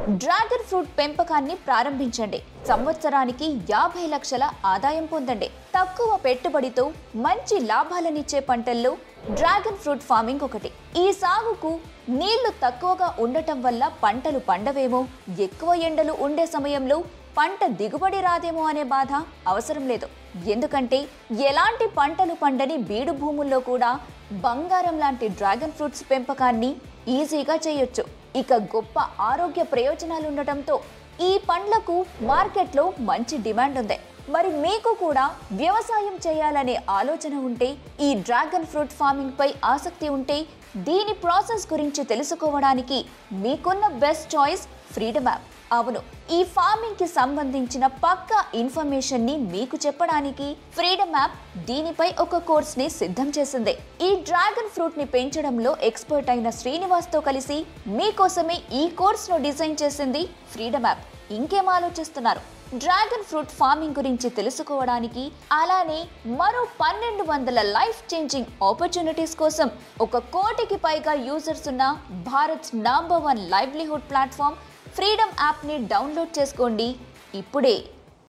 Dragon fruit పెంపకాన్ని ప్రారంభించండి. సంవత్సరానికి 50 లక్షల ఆదాయం పొందండి. తక్కువ పెట్టుబడితో మంచి లాభాలనిచ్చే పంటల్లో డ్రాగన్ ఫ్రూట్ ఫార్మింగ్ ఒకటి. ఈ సాగుకు నీళ్లు తక్కువగా ఉండటం వల్ల పంటలు పండవేమో, ఎక్కువ ఎండలు ఉండే సమయంలో పంట దిగుబడి రాదేమో అనే బాధ అవసరం లేదు. ఎందుకంటే ఎలాంటి పంటలు పండని బీడు భూముల్లో కూడా బంగారం లాంటి డ్రాగన్ ఫ్రూట్స్ పెంపకాన్ని ఈజీగా చేయొచ్చు. ఇక గొప్ప ఆరోగ్య ప్రయోజనాలు ఉండటంతో ఈ పండ్లకు మార్కెట్లో మంచి డిమాండ్ ఉంది. మరి మీకు కూడా వ్యవసాయం చేయాలనే ఆలోచన ఉంటే, ఈ డ్రాగన్ ఫ్రూట్ ఫార్మింగ్ పై ఆసక్తి ఉంటే, దీని ప్రాసెస్ గురించి తెలుసుకోవడానికి మీకున్న బెస్ట్ చాయిస్ ఫ్రీడమ్ యాప్. అవును, ఈ ఫార్మింగ్ కి సంబంధించిన పక్కా ఇన్ఫర్మేషన్ ని మీకు చెప్పడానికి ఫ్రీడమ్ యాప్ దీనిపై ఒక కోర్స్ ని సిద్ధం చేసింది. ఈ డ్రాగన్ ఫ్రూట్ ని పెంచడంలో ఎక్స్పర్ట్ అయిన శ్రీనివాస్ తో కలిసి మీకోసమే ఈ కోర్స్ ను డిజైన్ చేసింది ఫ్రీడమ్ యాప్. ఇంకేం ఆలోచిస్తున్నారు? డ్రాగన్ ఫ్రూట్ ఫార్మింగ్ గురించి తెలుసుకోవడానికి, అలానే మరో 1200 లైఫ్ చేంజింగ్ ఆపర్చునిటీస్ కోసం 1 కోటికి పైగా యూజర్స్ ఉన్న Bharat number 1 livelihood platform freedom app ని డౌన్లోడ్ చేసుకోండి ఇప్పుడే.